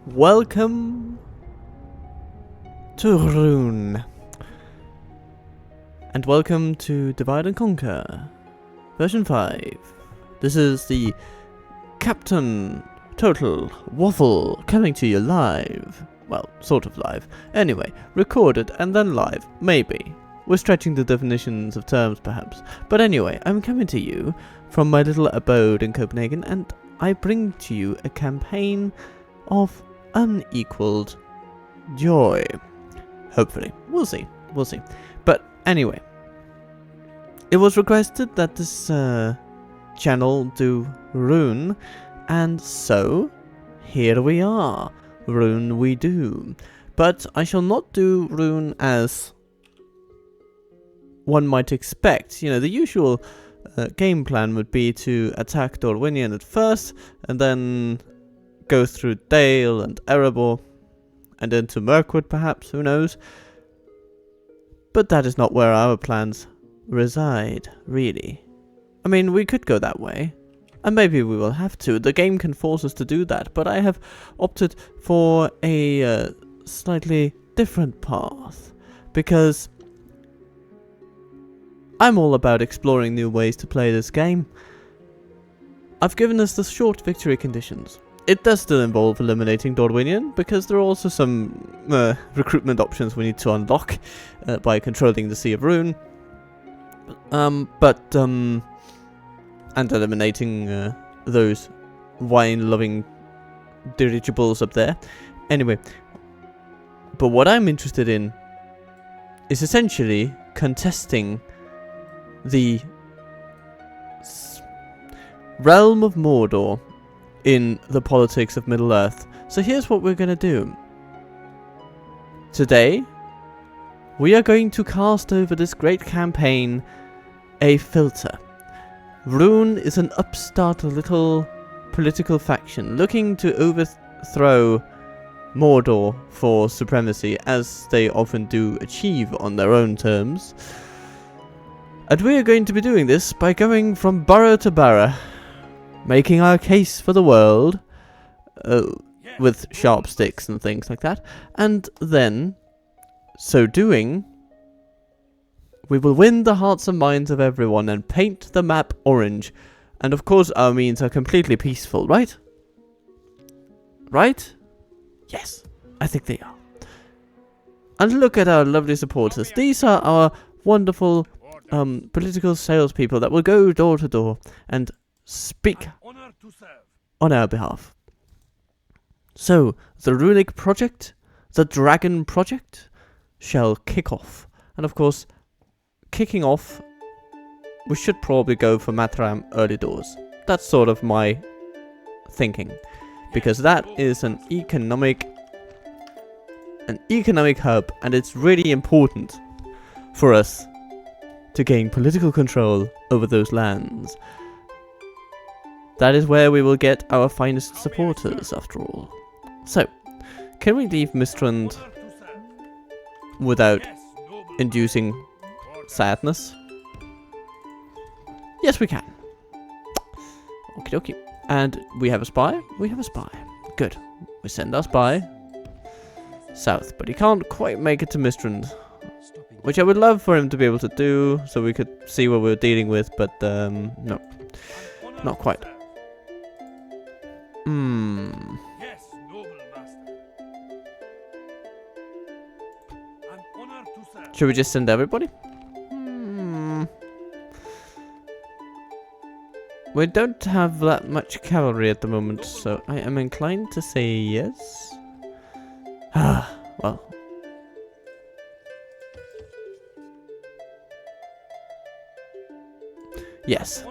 Welcome to Rhûn, and welcome to Divide and Conquer, version 5. This is the Captain Total Waffle coming to you live. Well, sort of live. Anyway, recorded and then live, maybe. We're stretching the definitions of terms, perhaps. But anyway, I'm coming to you from my little abode in Copenhagen, and I bring to you a campaign of unequaled joy. Hopefully. We'll see. We'll see. But anyway, it was requested that this channel do Rhûn, and so here we are. Rhûn we do. But I shall not do Rhûn as one might expect. You know, the usual game plan would be to attack Dorwinion at first, and then go through Dale and Erebor, and then to Mirkwood perhaps, who knows. But that is not where our plans reside, really. I mean, we could go that way, and maybe we will have to. The game can force us to do that, but I have opted for a slightly different path, because I'm all about exploring new ways to play this game. I've given us the short victory conditions. It does still involve eliminating Dorwinion, because there are also some recruitment options we need to unlock by controlling the Sea of Rhûn. And eliminating those wine-loving dirigibles up there. Anyway, but what I'm interested in is essentially contesting the realm of Mordor in the politics of Middle-earth. So here's what we're gonna do. Today, we are going to cast over this great campaign a filter. Rhûn is an upstart little political faction looking to overthrow Mordor for supremacy, as they often do achieve on their own terms. And we are going to be doing this by going from borough to borough, making our case for the world with sharp sticks and things like that, and then, so doing, we will win the hearts and minds of everyone and paint the map orange. And of course our means are completely peaceful, right? Right? Yes, I think they are. And look at our lovely supporters. These are our wonderful political salespeople that will go door to door and speak on our behalf. So, the Runic project, the Dragon project, shall kick off. And of course, kicking off, we should probably go for Matram early doors. That's sort of my thinking. Because that is an economic hub, and it's really important for us to gain political control over those lands. That is where we will get our finest supporters, after all. So, can we leave Mistrand without inducing sadness? Yes, we can. Okie dokie. And we have a spy? We have a spy. Good. We send our spy south, but he can't quite make it to Mistrand, which I would love for him to be able to do, so we could see what we're dealing with, but no. Not quite. Yes, noble master. An honor to serve. Should we just send everybody? We don't have that much cavalry at the moment, so I am inclined to say yes. Ah, well. Yes,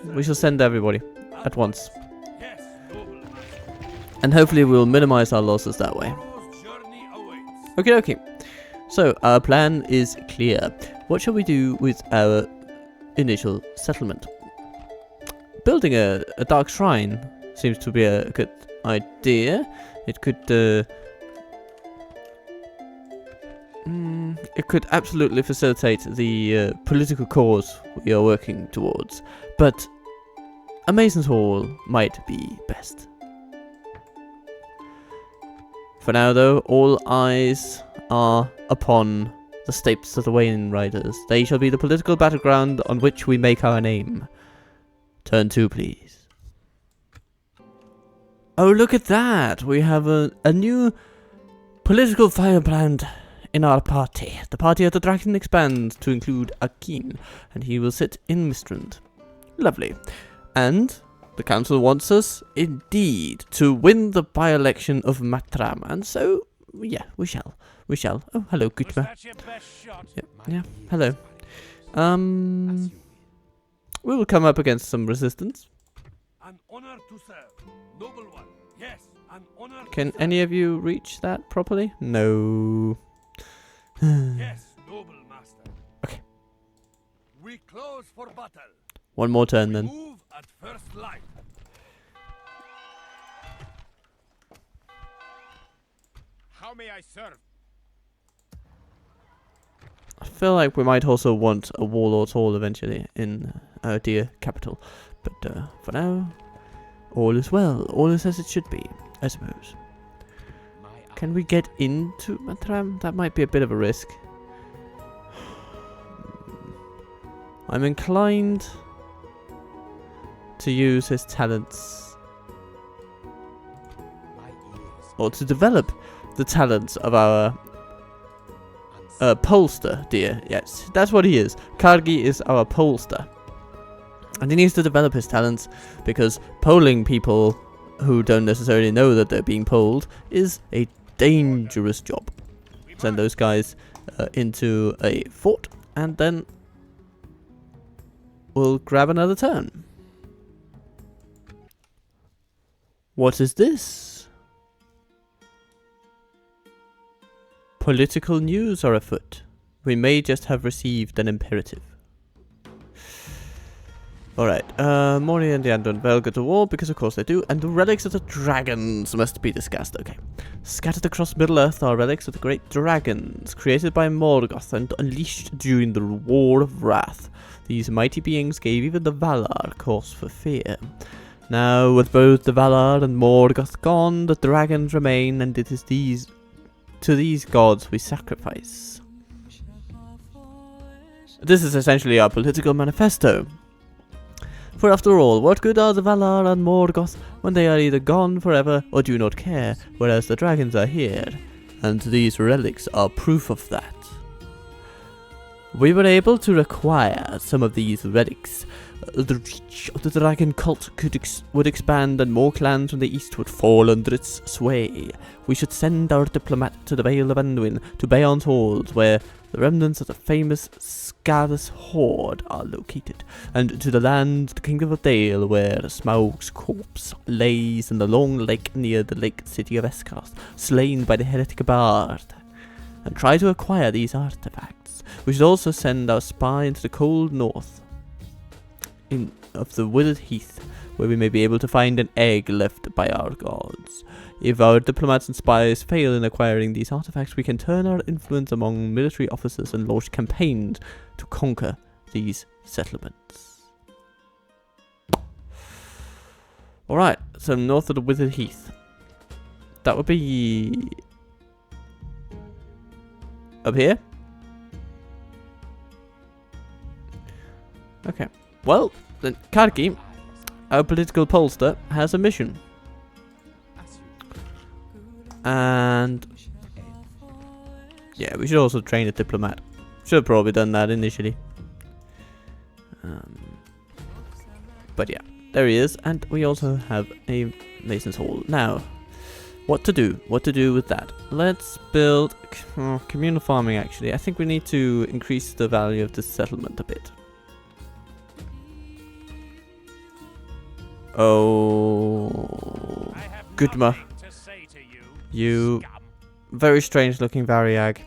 we shall send everybody at once. And hopefully we'll minimize our losses that way. Okay, okay. So, our plan is clear. What shall we do with our initial settlement? Building a dark shrine seems to be a good idea. It could absolutely facilitate the political cause we are working towards. But a Mason's Hall might be best. For now, though, all eyes are upon the steps of the Wayne Riders. They shall be the political battleground on which we make our name. Turn 2, please. Oh, look at that! We have a new political firebrand in our party. The party of the dragon expands to include a king, and he will sit in Mistrand. Lovely. And the council wants us, indeed, to win the by-election of Matram, and so, yeah, we shall. We shall. Oh, hello, Gutma. Yeah, hello. We will come up against some resistance. An honor to serve. Noble one. Yes, an honor to Can serve. any of you reach that properly? No. Yes, noble master. Okay. We close for battle. One more turn We then. move at first light. How may I serve? I feel like we might also want a warlord's hall eventually in our dear capital. But for now, all is well. All is as it should be, I suppose. Can we get into Matram? That might be a bit of a risk. I'm inclined to use his talents, or to develop the talents of our pollster, dear. Yes, that's what he is. Kargi is our pollster. And he needs to develop his talents, because polling people who don't necessarily know that they're being polled is a dangerous job. Send those guys into a fort, and then we'll grab another turn. What is this? Political news are afoot. We may just have received an imperative. Alright, Mori and the Adrian will go to war, because of course they do, and the relics of the dragons must be discussed. Okay. Scattered across Middle-earth are relics of the great dragons, created by Morgoth and unleashed during the War of Wrath. These mighty beings gave even the Valar cause for fear. Now, with both the Valar and Morgoth gone, the dragons remain, and it is to these gods we sacrifice. This is essentially our political manifesto. For after all, what good are the Valar and Morgoth when they are either gone forever or do not care, whereas the dragons are here, and these relics are proof of that. We were able to acquire some of these relics. The reach of the dragon cult would expand, and more clans from the east would fall under its sway. We should send our diplomat to the Vale of Anduin, to Beorn's halls, where the remnants of the famous Scarus Horde are located, and to the land, the Kingdom of Dale, where Smaug's corpse lays in the long lake near the lake city of Escast, slain by the heretic Bard, and try to acquire these artifacts. We should also send our spy into the cold north of the Withered Heath, where we may be able to find an egg left by our gods. If our diplomats and spies fail in acquiring these artifacts, we can turn our influence among military officers and launch campaigns to conquer these settlements. Alright, so north of the Withered Heath. That would be up here? Okay. Well, then Karki, our political pollster, has a mission. And yeah, we should also train a diplomat. Should have probably done that initially. But yeah, there he is, and we also have a Mason's Hall. Now, what to do? What to do with that? Let's build communal farming. Actually, I think we need to increase the value of this settlement a bit. Oh, Gudma. You very strange looking Variag.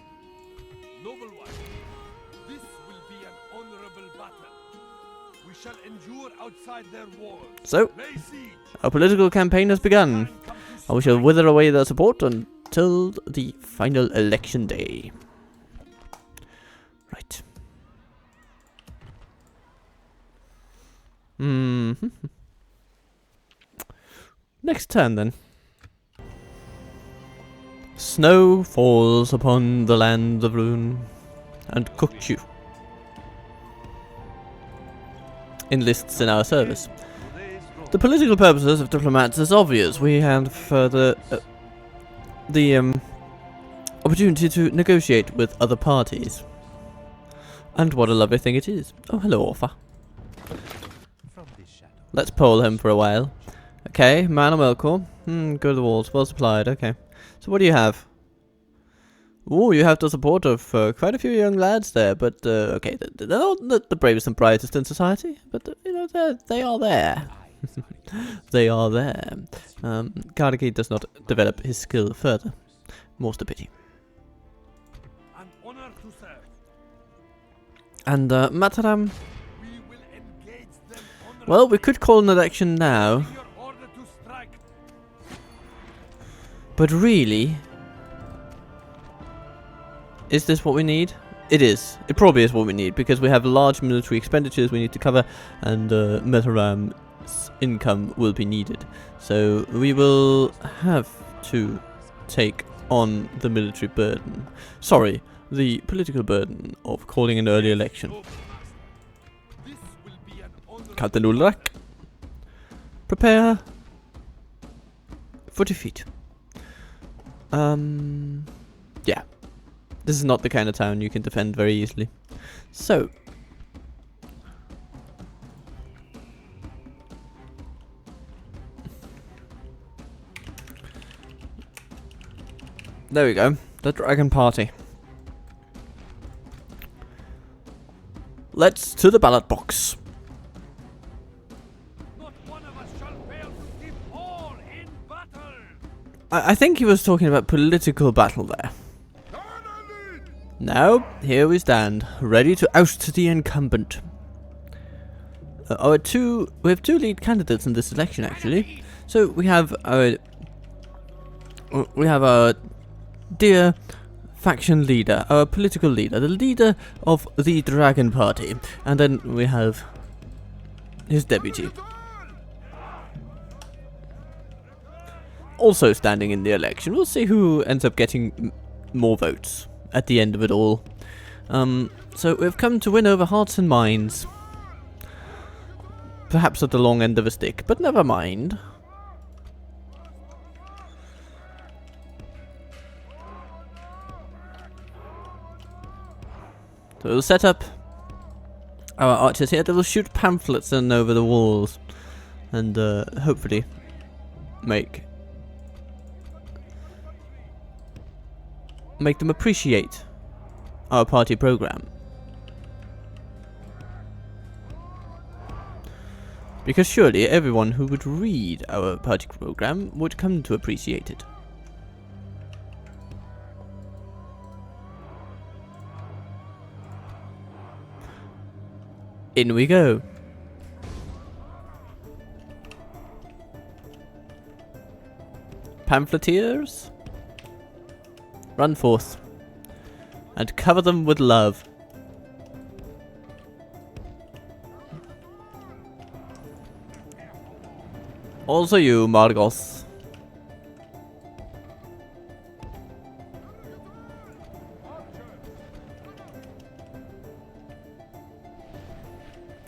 Noble one, this will be an honorable battle. We shall endure outside their walls. So, Lay siege. our political campaign has begun, and we shall wither away their support until the final election day. Right. Next turn then. Snow falls upon the land of Rhûn and cooks you. Enlists in our service. The political purposes of diplomats is obvious. We have the opportunity to negotiate with other parties. And what a lovely thing it is. Oh, hello, Orpha. Let's poll him for a while. Okay, man of Melkor. Go to the walls. Well supplied, okay. So what do you have? Ooh, you have the support of quite a few young lads there, but okay, they're not the bravest and brightest in society, but you know, they are there. They are there. Karaki does not develop his skill further. More's the pity. An honor to serve. And Mataram, We will engage them honorably. well, we could call an election now, Your order to strike. but really, is this what we need? It is. It probably is what we need, because we have large military expenditures we need to cover, and Mataram's income will be needed. So we will have to take on the military burden. Sorry, the political burden of calling an early election. This will be an honorable Captain Ulrak, prepare for defeat. Yeah. This is not the kind of town you can defend very easily. So. There we go. The Dragon Party. Let's to the ballot box. Not one of us shall fail to give all in battle. I think he was talking about political battle there. Now, here we stand, ready to oust the incumbent. We have two lead candidates in this election, actually. So we have our dear faction leader, our political leader, the leader of the Dragon Party, and then we have his deputy, also standing in the election. We'll see who ends up getting more votes at the end of it all. So we've come to win over hearts and minds. Perhaps at the long end of a stick, but never mind. So we'll set up our archers here. They will shoot pamphlets in over the walls, and hopefully make them appreciate our party program. Because surely everyone who would read our party program would come to appreciate it. In we go. Pamphleteers, run forth and cover them with love. Also you, Margos.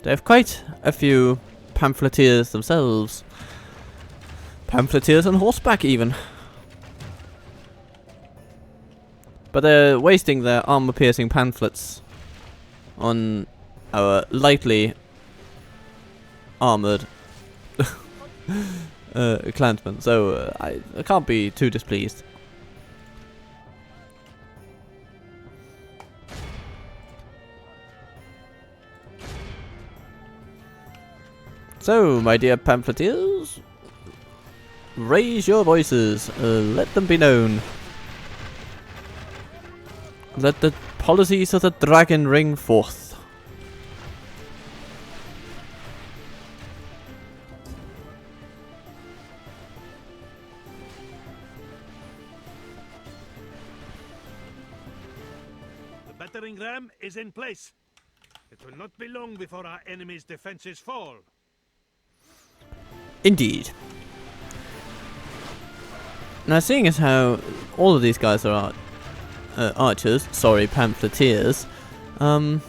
They have quite a few pamphleteers themselves. Pamphleteers on horseback even. But they're wasting their armor-piercing pamphlets on our lightly armored clansmen, so I can't be too displeased. So, my dear pamphleteers, raise your voices, let them be known. Let the policies of the dragon ring forth. The battering ram is in place. It will not be long before our enemy's defenses fall. Indeed. Now, seeing as how all of these guys are archers, sorry, pamphleteers, our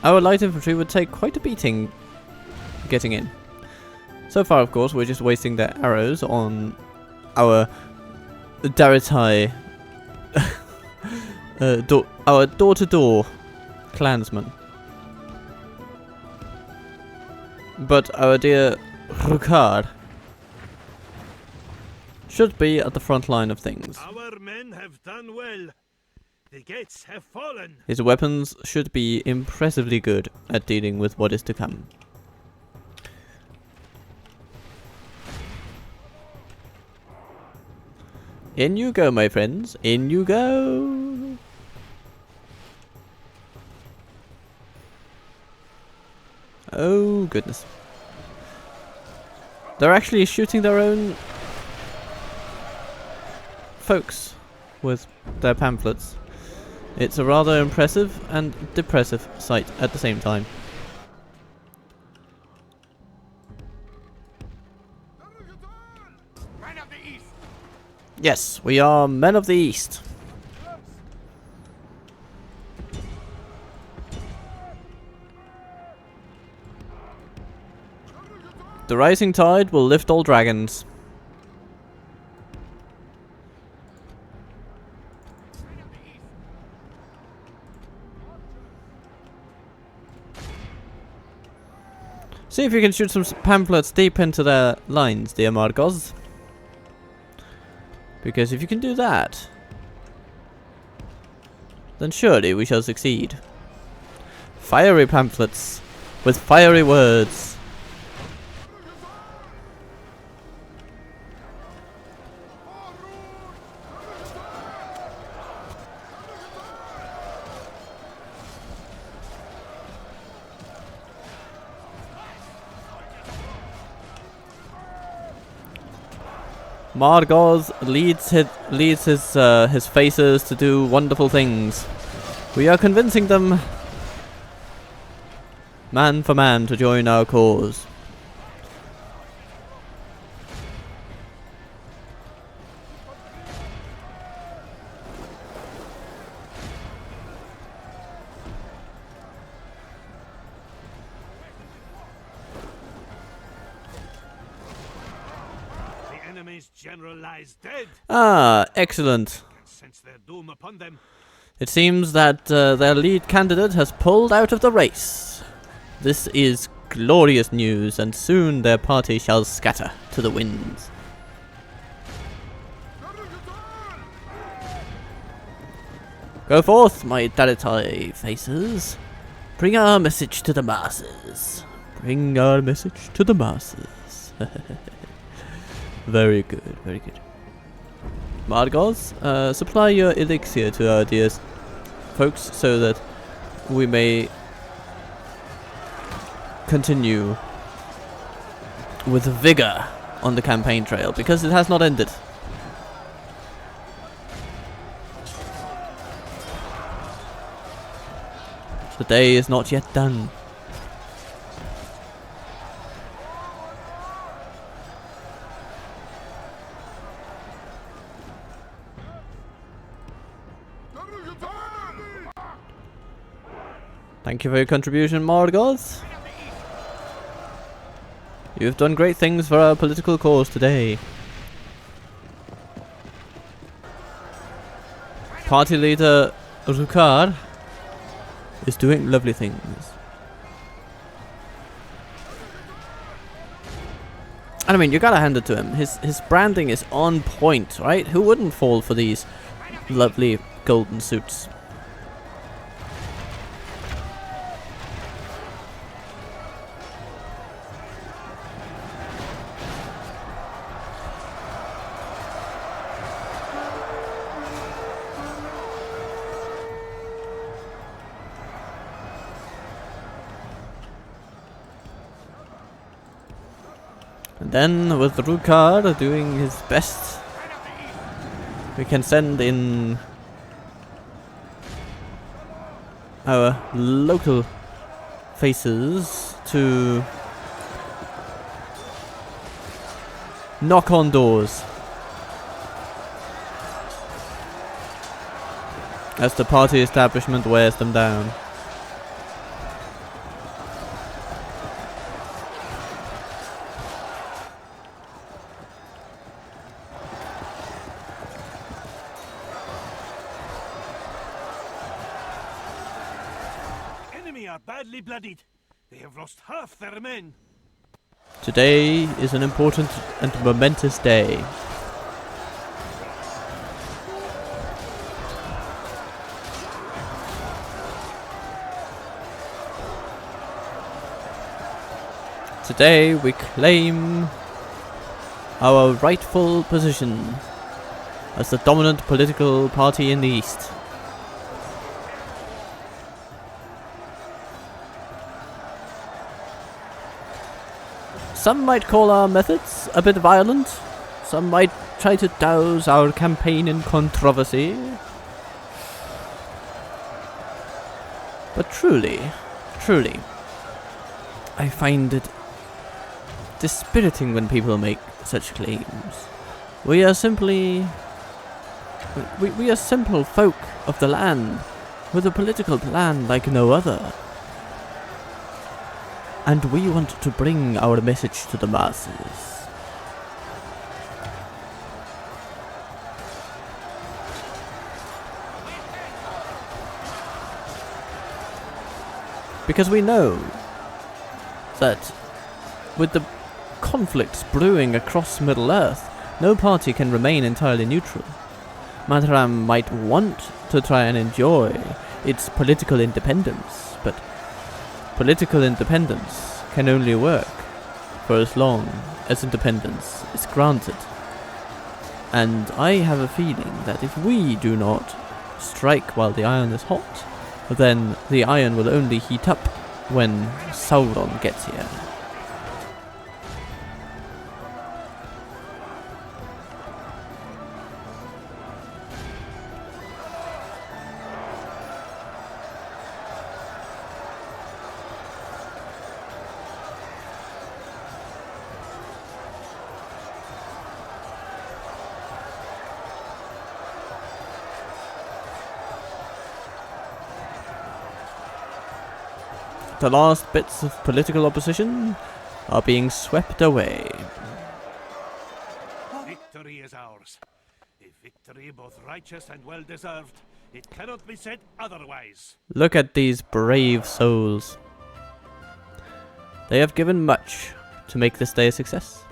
light infantry would take quite a beating getting in. So far, of course, we're just wasting their arrows on our Daratai, our door-to-door clansmen. But our dear Rhûn should be at the front line of things. Our men have done well. The gates have fallen. His weapons should be impressively good at dealing with what is to come. In you go, my friends. In you go. Oh, goodness. They're actually shooting their own folks with their pamphlets. It's a rather impressive and depressive sight at the same time. Men of the East. Yes, we are men of the East. The rising tide will lift all dragons. See if you can shoot some pamphlets deep into their lines, dear Margos. Because if you can do that, then surely we shall succeed. Fiery pamphlets with fiery words. Margos leads his facers to do wonderful things. We are convincing them, man for man, to join our cause. General lies dead. Ah, excellent. Since their doom upon them. It seems that their lead candidate has pulled out of the race. This is glorious news, and soon their party shall scatter to the winds. Go forth, my Daratai faces. Bring our message to the masses. Bring our message to the masses. Very good, very good. Margos, supply your elixir to our dear folks so that we may continue with vigor on the campaign trail, because it has not ended. The day is not yet done. Thank you for your contribution, Margos. You've done great things for our political cause today. Party leader Rhûn is doing lovely things. And I mean, you gotta hand it to him. His branding is on point, right? Who wouldn't fall for these lovely golden suits? And then, with Rhûn doing his best, we can send in our local faces to knock on doors as the party establishment wears them down. The enemy are badly bloodied. They have lost half their men. Today is an important and momentous day. Today we claim our rightful position as the dominant political party in the East. Some might call our methods a bit violent. Some might try to douse our campaign in controversy. But truly, I find it dispiriting when people make such claims. We are simply... We are simple folk of the land, with a political plan like no other. And we want to bring our message to the masses. Because we know that with the conflicts brewing across Middle-earth, no party can remain entirely neutral. Mataram might want to try and enjoy its political independence, but political independence can only work for as long as independence is granted. And I have a feeling that if we do not strike while the iron is hot, then the iron will only heat up when Sauron gets here. The last bits of political opposition are being swept away. Victory is ours. A victory both righteous and well-deserved. It cannot be said otherwise. Look at these brave souls. They have given much to make this day a success.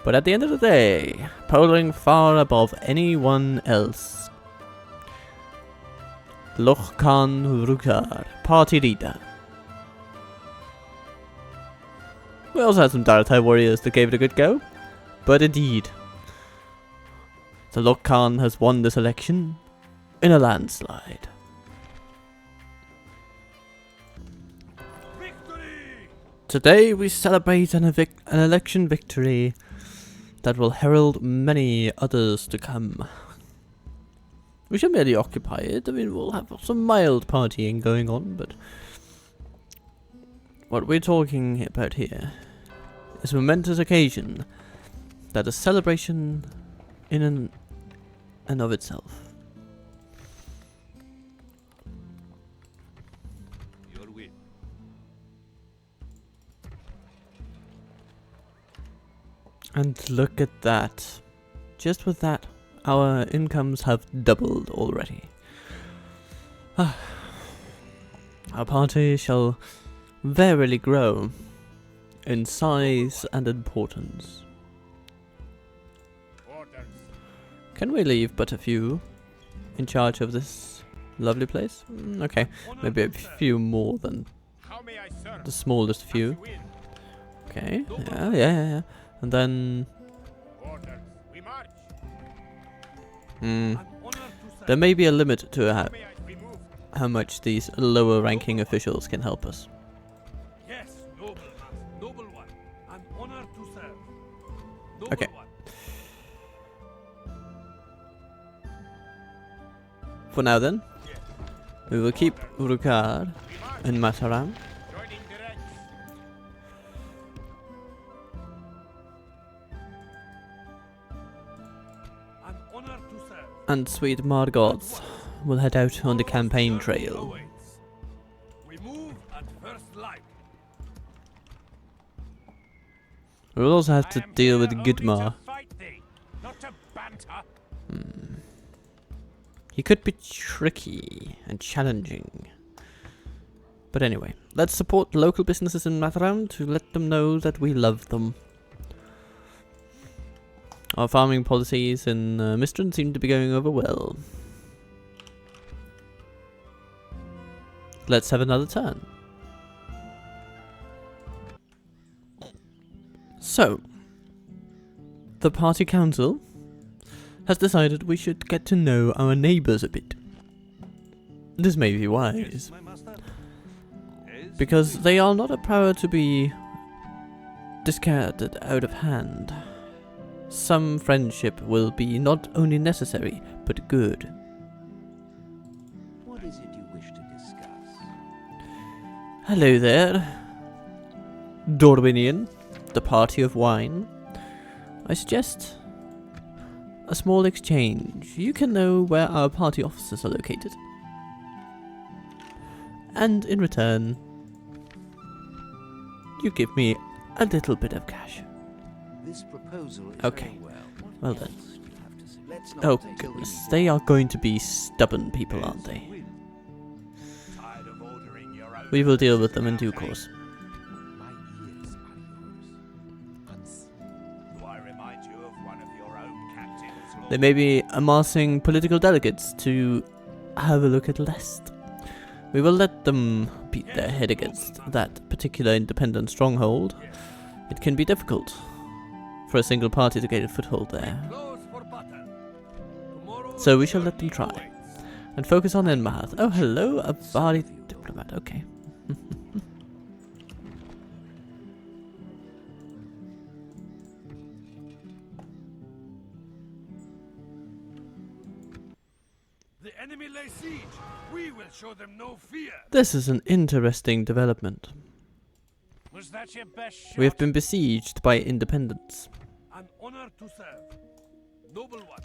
But at the end of the day, polling far above anyone else, Lochkan Rukar, party leader. We also had some Daratai warriors that gave it a good go, but indeed, the Lochkan has won this election in a landslide. Victory! Today we celebrate an election victory that will herald many others to come. We should merely occupy it. I mean, we'll have some mild partying going on, but what we're talking about here is a momentous occasion that is celebration in and of itself. Your will. And look at that. Just with that, our incomes have doubled already. Our party shall verily grow in size and importance. Orders. Can we leave but a few in charge of this lovely place? Okay, maybe a few more than How may I serve? the smallest As few. you will. Okay, yeah. And then, Orders. We march. An honor to serve. there may be a limit to How may I remove? how much these lower ranking officials can help us. Yes, noble master, noble one. An honor to serve. Noble Okay. one. For now then, we will keep Urukar We march. and Mataram, Joining the ranks. An honor to serve. and sweet Margots we'll head out on the campaign Journey trail. awaits. We move at first light. We'll also have I to am deal here with only Gudmar. to fight thee, not to banter. He could be tricky and challenging. But anyway, let's support local businesses in Matharan to let them know that we love them. Our farming policies in Mistran seem to be going over well. Let's have another turn. So, the party council has decided we should get to know our neighbours a bit. This may be wise, My master. because they are not a power to be discarded out of hand. Some friendship will be not only necessary, but good. What is it you wish to discuss? Hello there, Dorwinian, the party of wine. I suggest a small exchange. You can know where our party offices are located. And in return, you give me a little bit of cash. This proposal is Okay. very well. What Well then. else do you have to say? Let's not Oh take till we goodness, meet they are going to be stubborn people, aren't they? Tired of ordering your own. We will deal with them in due course. My ears are yours. Once. Do I remind you of one of your own captains, Lord? They may be amassing political delegates to have a look at Lest. We will let them beat their head against that particular independent stronghold. It can be difficult for a single party to get a foothold there. Close for battle. Tomorrow So we shall let them journey try. awaits. And focus on Enmahath. Oh, hello, a body diplomat. Okay. The enemy lay siege. We will show them no fear. This is an interesting development. Was that your best shot? We have been besieged by independents. An honor to serve. Noble one.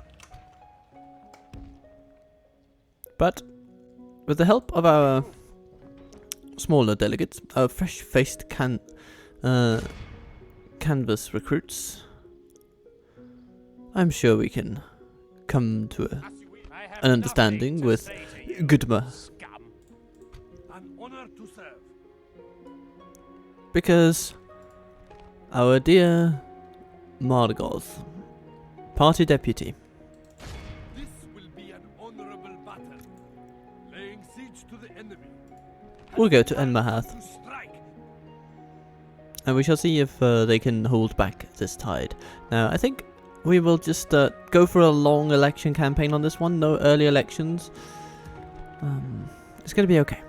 But with the help of our smaller delegates, our fresh-faced canvas recruits, I'm sure we can come to I have an understanding nothing to with say to you, Gudmar. scum. An honor to serve. Because our dear Margoth, party deputy, This will be an honorable battle. Laying siege to the enemy. will go to Enmahath, To strike. and we shall see if they can hold back this tide. Now, I think we will just go for a long election campaign on this one. No early elections. It's going to be okay.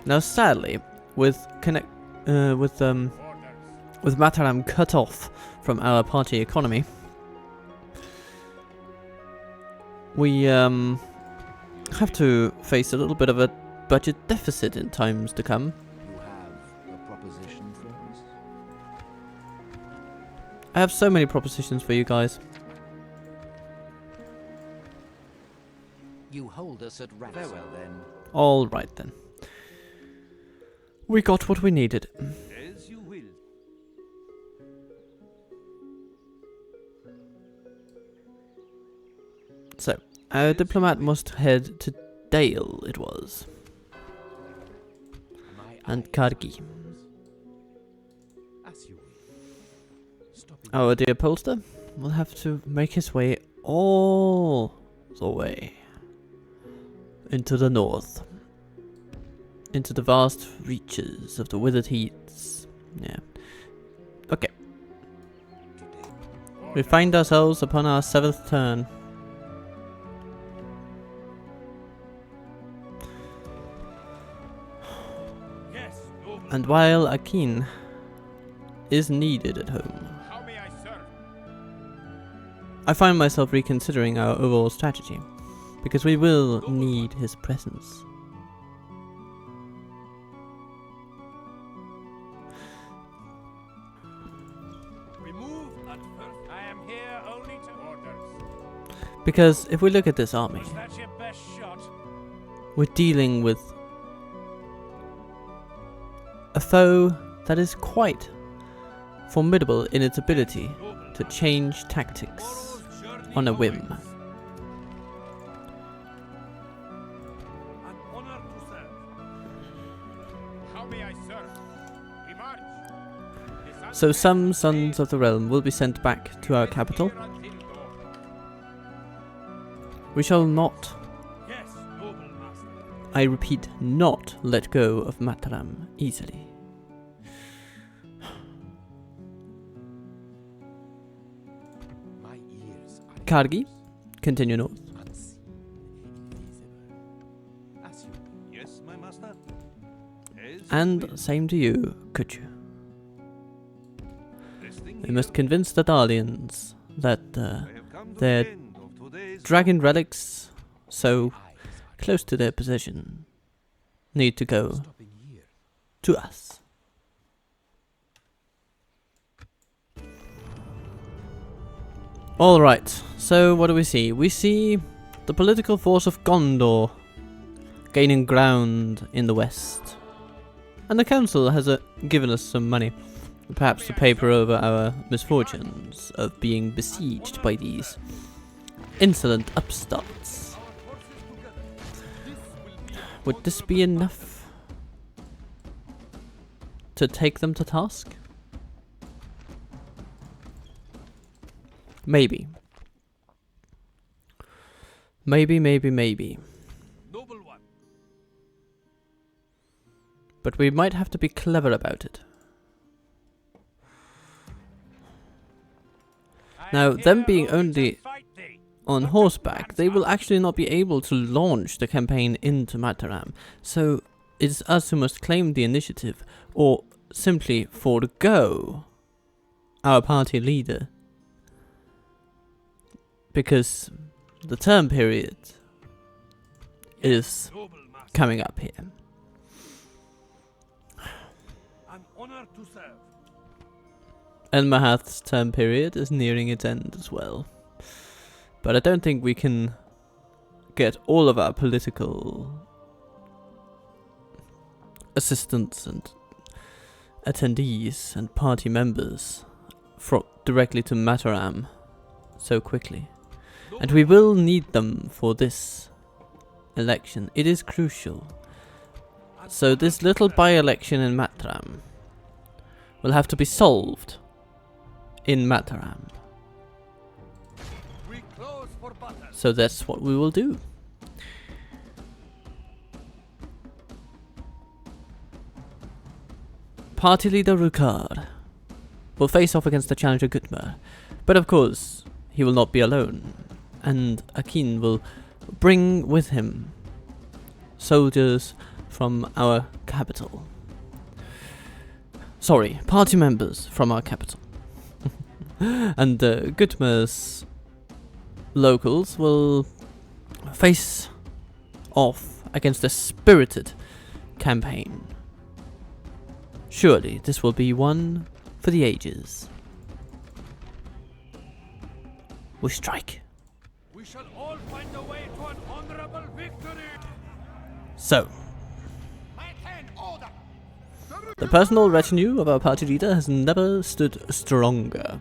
Now, sadly, with Orders. Mataram cut off from our party economy, we have to face a little bit of a budget deficit in times to come. You have a proposition for us? I have so many propositions for you guys. You hold us at ransom. Farewell then. All right then. We got what we needed. As you will. So, our diplomat must head to Dale, it was, My and eyes Kargi. are yours. As you will. Stopping Our dear Polster will have to make his way all the way into the north, into the vast reaches of the withered heaths. Yeah. Okay. today. We find ourselves upon our 7th turn. Yes, noble. And while Akin is needed at home, How may I serve? I find myself reconsidering our overall strategy, because we will need his presence. We move at first. I am here only to orders. Because if we look at this army, Was that your best shot? we're dealing with a foe that is quite formidable in its ability to change tactics on a whim. An honor to serve. How may I serve? We march. So some sons of the realm will be sent back to our capital. We shall not, Yes, noble master. I repeat, not let go of Mataram easily. My ears are Kargi, continue north. unseen, invisible. As you Yes, my master. As you And will. same to you, Kuchu. Resting We here, must convince the Dalians that I have come to their the end of today's dragon relics, so eyes are close to their position, need to go stopping here. to us. Alright, so what do we see? We see the political force of Gondor gaining ground in the west. And the council has given us some money, perhaps to paper over our misfortunes of being besieged by these insolent upstarts. Would this be enough to take them to task? Maybe. Maybe. Noble one. But we might have to be clever about it. Now, them being only on horseback, they will actually not be able to launch the campaign into Mataram. So it's us who must claim the initiative, or simply forego our party leader. Because the term period is Noble master. coming up here. An honor to serve. And Mahath's term period is nearing its end as well. But I don't think we can get all of our political assistants and attendees and party members directly to Mataram so quickly. And we will need them for this election. It is crucial. So this little by-election in Mataram will have to be solved in Mataram. We close for battle. So that's what we will do. Party leader Rukar will face off against the challenger Gutmar. But of course, he will not be alone. And Akin will bring with him soldiers from our capital. Sorry, party members from our capital. And Gutmar's locals will face off against a spirited campaign. Surely this will be one for the ages. We strike. We shall all find a way to an honorable victory. So, the personal retinue of our party leader has never stood stronger.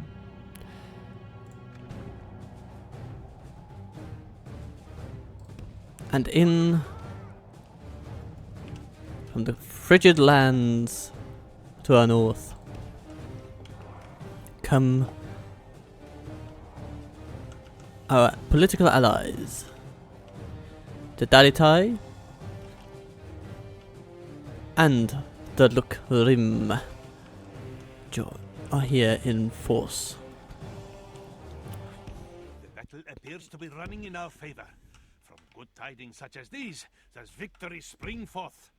And in from the frigid lands to our north come our political allies, the Dalitai and the Lukrim are here in force. The battle appears to be running in our favor. From good tidings such as these, does victory spring forth.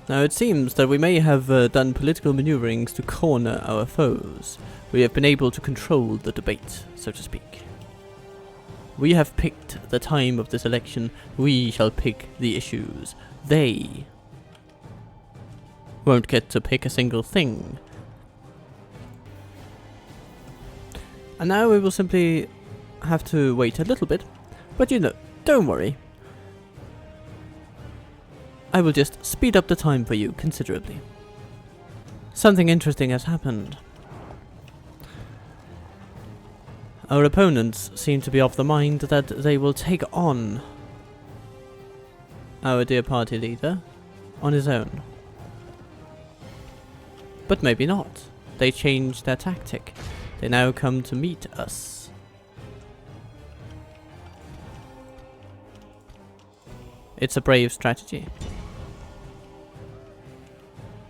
Now it seems that we may have done political maneuverings to corner our foes. We have been able to control the debate, so to speak. We have picked the time of this election. We shall pick the issues. They won't get to pick a single thing. And now we will simply have to wait a little bit, but you know, don't worry. I will just speed up the time for you considerably. Something interesting has happened. Our opponents seem to be of the mind that they will take on our dear party leader on his own. But maybe not. They changed their tactic. They now come to meet us. It's a brave strategy.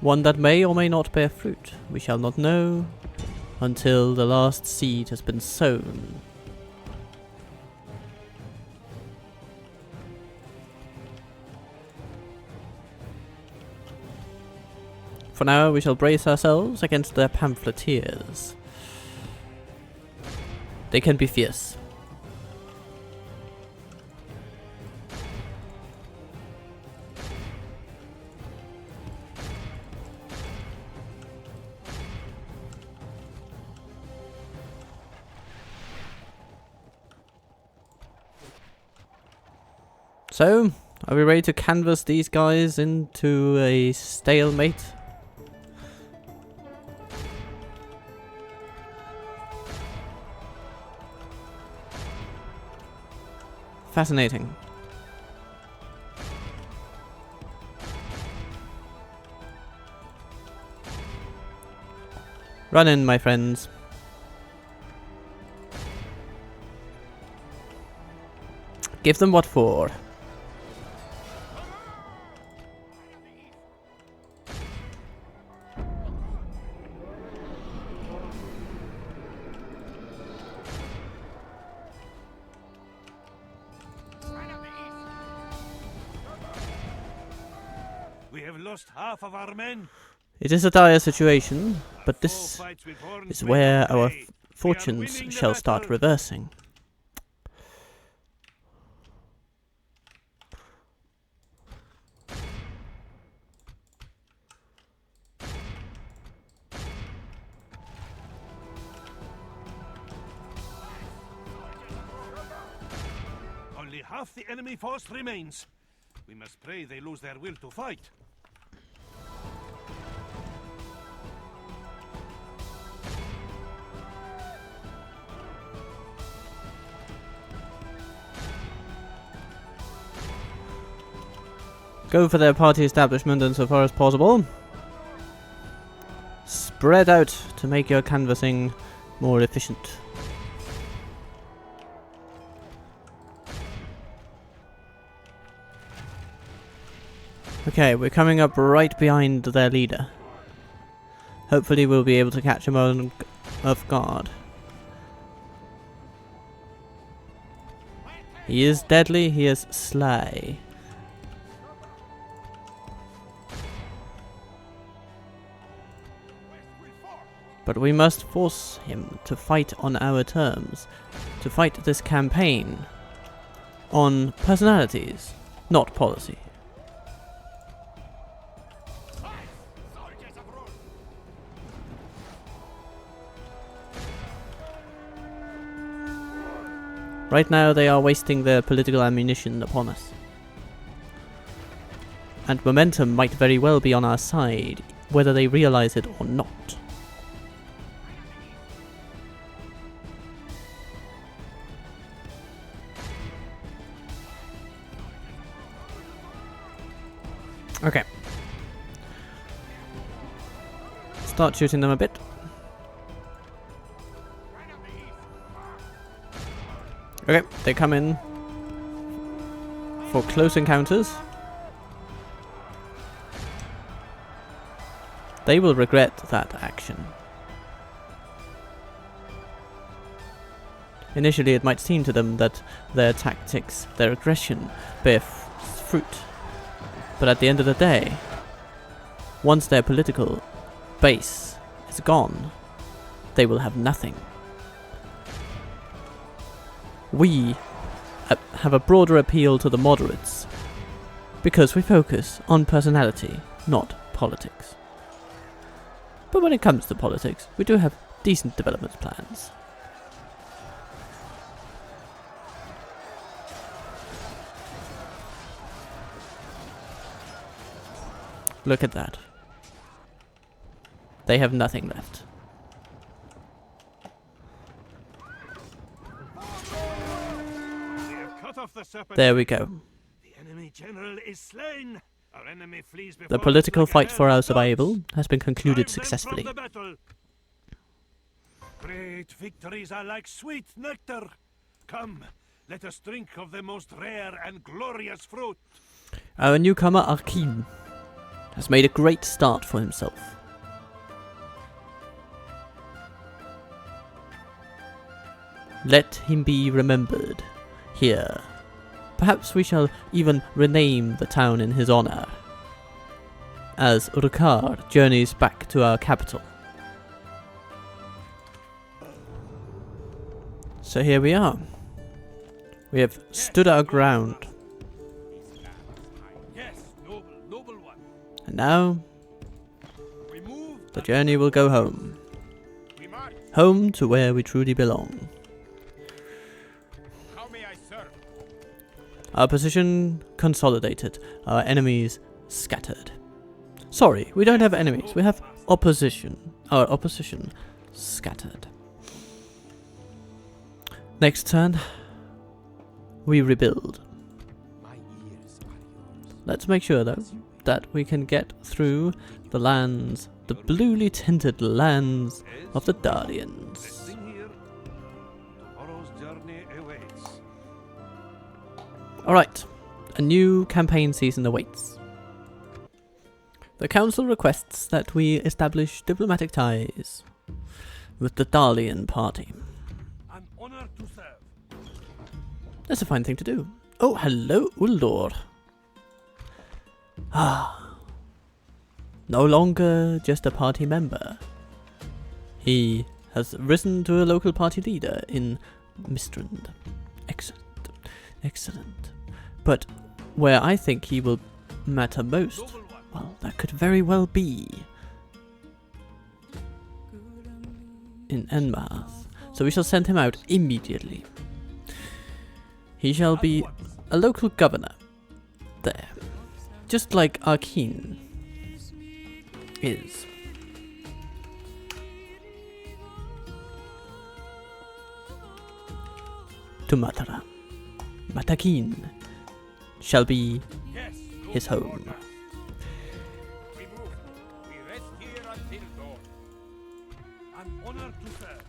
One that may or may not bear fruit. We shall not know until the last seed has been sown. For now, we shall brace ourselves against their pamphleteers. They can be fierce. So, are we ready to canvas these guys into a stalemate? Fascinating. Run in, my friends. Give them what for. We have lost half of our men. It is a dire situation, but this is where our fortunes shall start reversing. Only half the enemy force remains. We must pray they lose their will to fight. Go for their party establishment insofar as possible. Spread out to make your canvassing more efficient. Okay, we're coming up right behind their leader. Hopefully we'll be able to catch him off guard. He is deadly, he is sly. But we must force him to fight on our terms, to fight this campaign on personalities, not policy. Right now they are wasting their political ammunition upon us. And momentum might very well be on our side, whether they realize it or not. Okay. Start shooting them a bit. Okay, they come in for close encounters. They will regret that action. Initially it might seem to them that their tactics, their aggression, bear fruit. But at the end of the day, once their political base is gone, they will have nothing. We have a broader appeal to the moderates because we focus on personality, not politics. But when it comes to politics, we do have decent development plans. Look at that. They have nothing left. We have cut off the serpent. There we go. The enemy general is slain. Our enemy flees before The us political like a fight for hare our of dogs. survival has been concluded Drive them from successfully. the battle. Great victories are like sweet nectar. Come, let us drink of the most rare and glorious fruit. Our newcomer Arkin has made a great start for himself. Let him be remembered here. Perhaps we shall even rename the town in his honor, as Urukar journeys back to our capital. So here we are. We have stood our ground, Yes, noble one. and now We move. the journey will go home. We march. Home to where we truly belong. How may I serve? Our position consolidated, our enemies scattered. Sorry, we don't have enemies, we have opposition. Our opposition scattered. Next turn, we rebuild. My ears are yours. Let's make sure though that we can get through the lands, the bluely tinted lands of the Dardians. Resting here. Tomorrow's journey awaits. Alright, a new campaign season awaits. The council requests that we establish diplomatic ties with the Dardian party. An honor to serve. That's a fine thing to do. Oh, hello, Uldor. Ah. No longer just a party member. He has risen to a local party leader in Mistrand. Excellent. Excellent. But where I think he will matter most, Noble one. well, that could very well be in Enmarth. So we shall send him out immediately. He shall be a local governor there, just like Arkin is. To Matara. Matakin shall be Yes, his noble home. order. We move. We rest here until dawn. An honor to serve.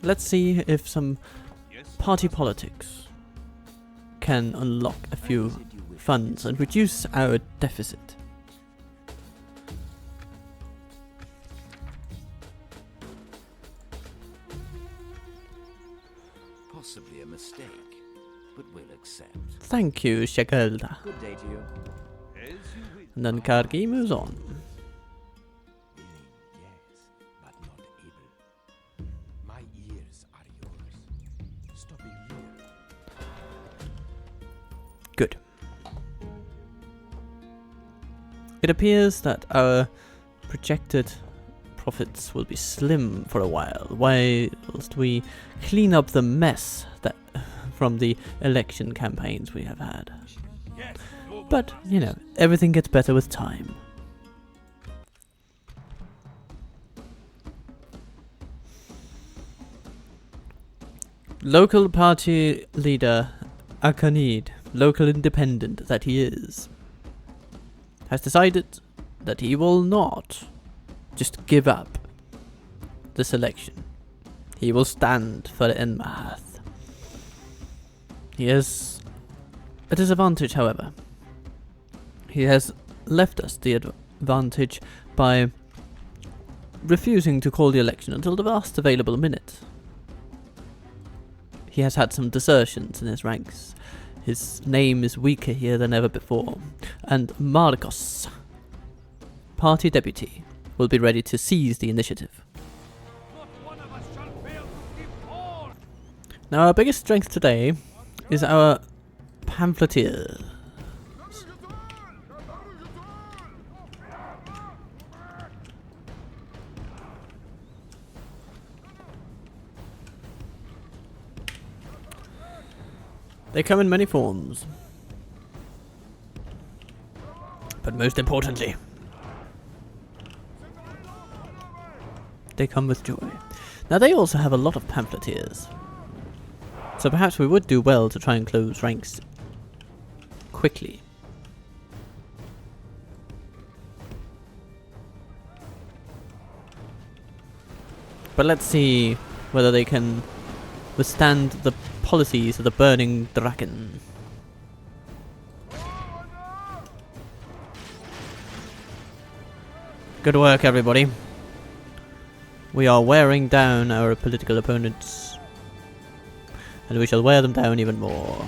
Let's see if some Yes. party politics can unlock a few funds and reduce our deficit. Possibly a mistake, but we'll accept. Thank you, Shekelda. Good day to you. As you will. And then Kargi moves on. Willing, yes, but not able. My ears are yours. Stopping here. Good. It appears that our projected profits will be slim for a while, whilst we clean up the mess that from the election campaigns we have had. Yes, noble But, one. you know, everything gets better with time. Local party leader Akanid, local independent that he is, has decided that he will not just give up this election. He will stand for Enmarth. He has a disadvantage, however. He has left us the advantage by refusing to call the election until the last available minute. He has had some desertions in his ranks. His name is weaker here than ever before, and Marcos, party deputy, will be ready to seize the initiative. Not one of us shall fail to give all. Now, our biggest strength today is our pamphleteers. They come in many forms. But most importantly, they come with joy. Now they also have a lot of pamphleteers. So perhaps we would do well to try and close ranks quickly. But let's see whether they can withstand the policies of the burning dragon. Good work, everybody. We are wearing down our political opponents, and we shall wear them down even more.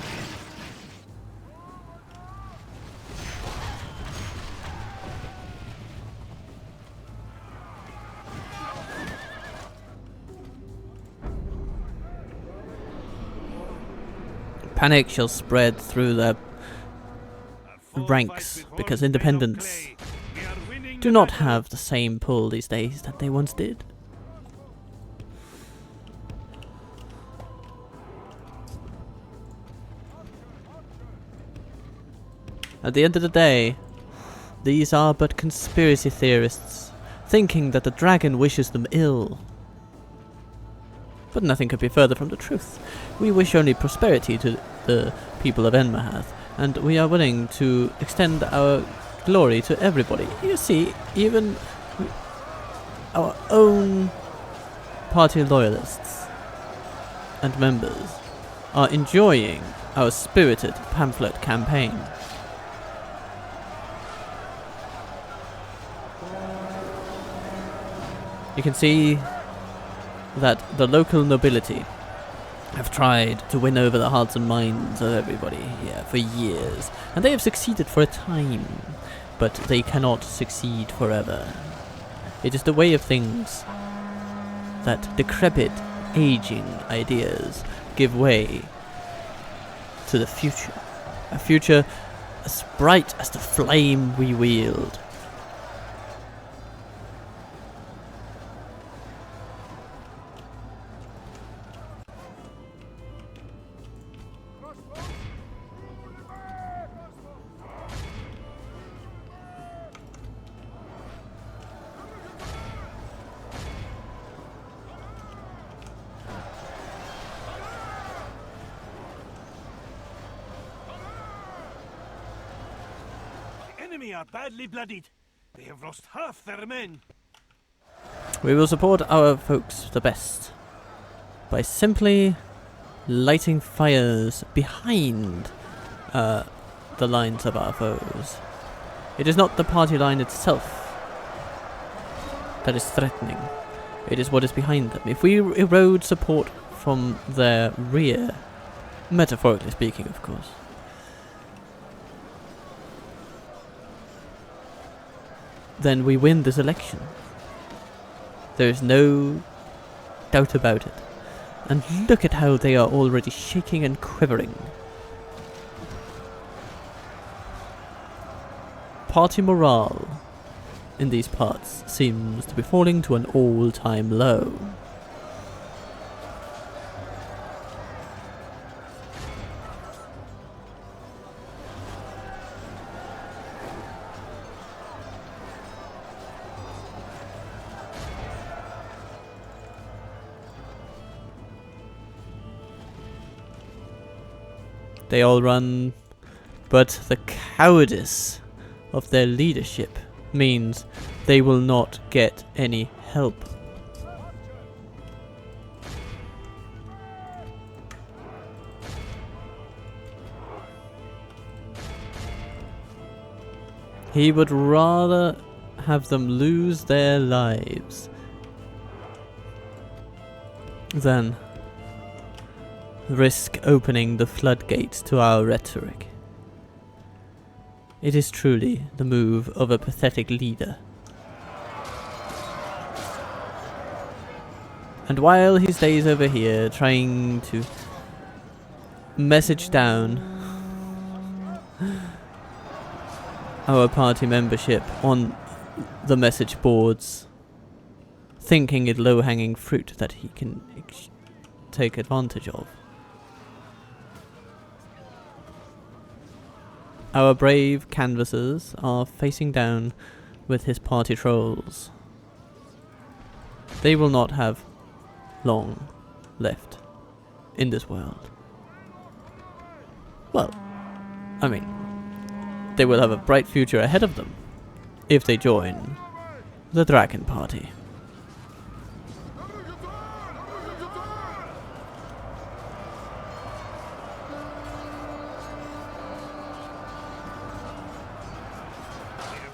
Panic shall spread through the ranks because independents do not have the same pull these days that they once did. At the end of the day, these are but conspiracy theorists, thinking that the dragon wishes them ill. But nothing could be further from the truth. We wish only prosperity to the people of Enmahath, and we are willing to extend our glory to everybody. You see, even our own party loyalists and members are enjoying our spirited pamphlet campaign. You can see that the local nobility have tried to win over the hearts and minds of everybody here for years, and they have succeeded for a time, but they cannot succeed forever. It is the way of things that decrepit, aging ideas give way to the future. A future as bright as the flame we wield. Are badly bloodied. They have lost half their men. We will support our folks the best by simply lighting fires behind the lines of our foes. It is not the party line itself that is threatening. It is what is behind them. If we erode support from their rear, metaphorically speaking, of course, then we win this election. There is no doubt about it. And look at how they are already shaking and quivering. Party morale in these parts seems to be falling to an all-time low. They all run, but the cowardice of their leadership means they will not get any help. He would rather have them lose their lives than risk opening the floodgates to our rhetoric. It is truly the move of a pathetic leader. And while he stays over here trying to message down our party membership on the message boards, thinking it low-hanging fruit that he can take advantage of, our brave canvassers are facing down with his party trolls. They will not have long left in this world. Well, I mean, they will have a bright future ahead of them if they join the Dragon Party.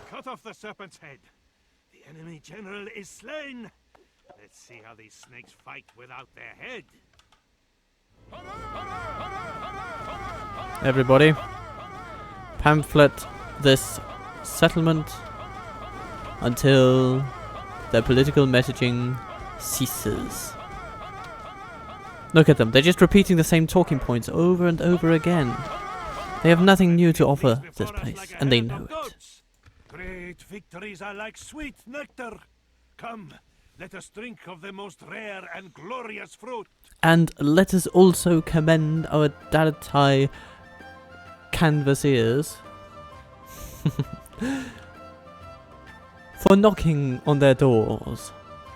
Cut off the serpent's head. The enemy general is slain. Let's see how these snakes fight without their head. Everybody, pamphlet this settlement until their political messaging ceases. Look at them, they're just repeating the same talking points over and over again. They have nothing new to offer this place, and they know it. Great victories are like sweet nectar. Come, let us drink of the most rare and glorious fruit. And let us also commend our Dadatai canvassers for knocking on their doors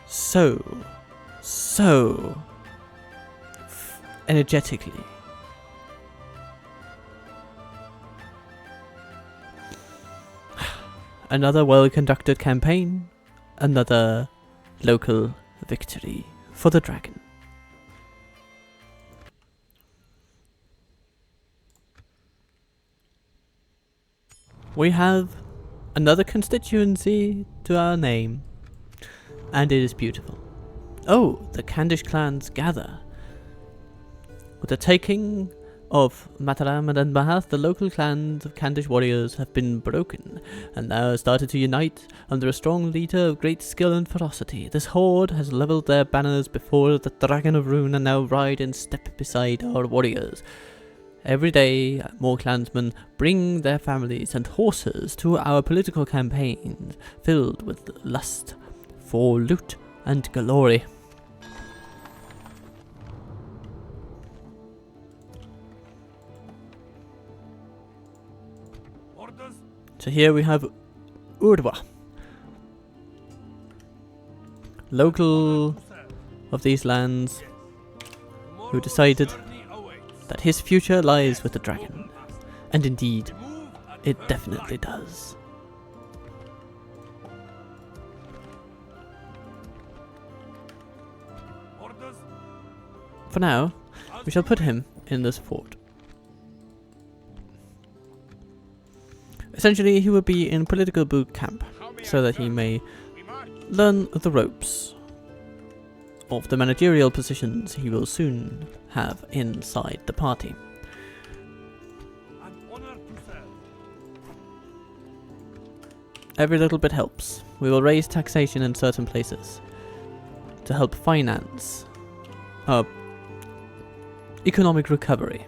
so energetically. Another well-conducted campaign, another local victory for the dragon. We have another constituency to our name, and it is beautiful. Oh, the Candish clans gather. With the taking of Mataram and Mahath, the local clans of Candish warriors have been broken, and now started to unite under a strong leader of great skill and ferocity. This horde has levelled their banners before the Dragon of Rhûn and now ride in step beside our warriors. Every day, more clansmen bring their families and horses to our political campaigns, filled with lust for loot and glory. So here we have Urdwa, local of these lands, who decided that his future lies with the dragon. And indeed, it definitely does. For now, we shall put him in this fort. Essentially, he will be in political boot camp, so that he may learn the ropes of the managerial positions he will soon have inside the party. Every little bit helps. We will raise taxation in certain places to help finance our economic recovery.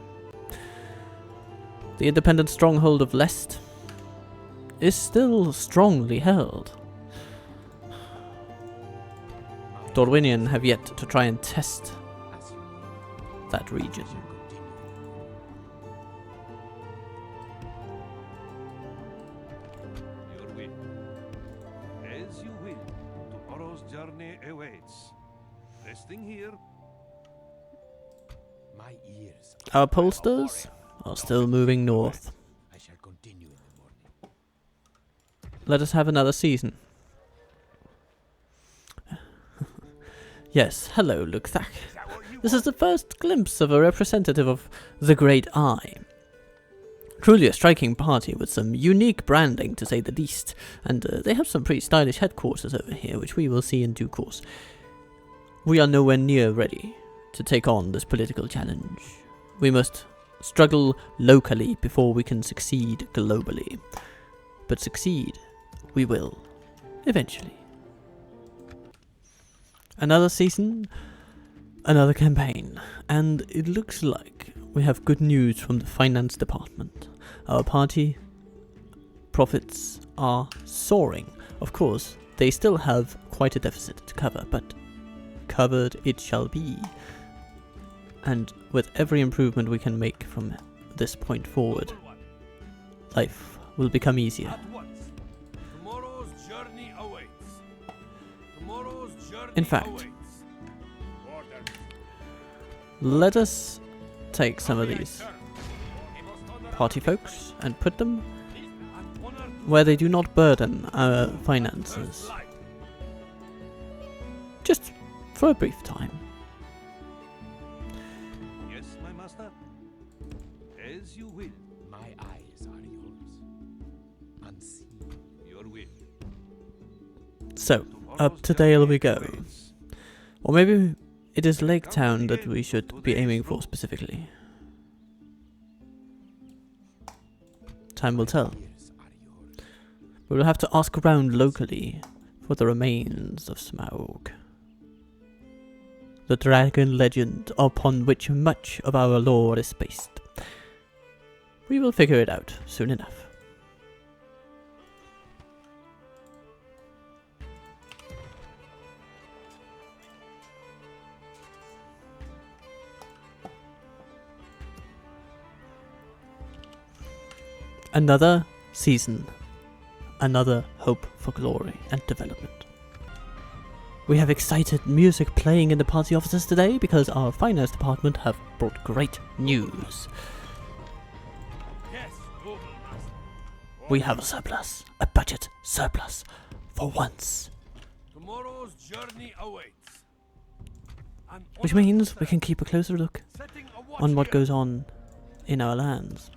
The independent stronghold of Lest is still strongly held. Dorwinian have yet to try and test that region. Your will. As you will. Tomorrow's journey awaits. Resting here. My ears. Our pollsters are still moving north. I shall continue in the morning. Let us have another season. Yes, hello, Lukthak. This is the first glimpse of a representative of the Great Eye. Truly a striking party with some unique branding, to say the least, and they have some pretty stylish headquarters over here, which we will see in due course. We are nowhere near ready to take on this political challenge. We must struggle locally before we can succeed globally. But succeed we will, eventually. Another season, another campaign, and it looks like we have good news from the finance department. Our party profits are soaring. Of course, they still have quite a deficit to cover, but covered it shall be. And with every improvement we can make from this point forward, life will become easier. At once. Tomorrow's journey awaits. Tomorrow's journey In fact, awaits. Orders. let us take some of Aye, these sir. party folks and put them And honor to where they do not burden our first finances. light. Just for a brief time. Yes, my master? As you will. My eyes are yours. Unseen. Your will. So, up to Dale we go. Or maybe it is Lake Town that we should be aiming for specifically. Time will tell. Ears are yours. We will have to ask around locally for the remains of Smaug. The dragon legend upon which much of our lore is based. We will figure it out soon enough. Another season. Another hope for glory and development. We have excited music playing in the party offices today because our finance department have brought great news. Yes, noble master. We have a surplus, a budget surplus, for once. Tomorrow's journey awaits. And Which honor to means we serve. can keep a closer look Setting a watch on what here. goes on in our lands.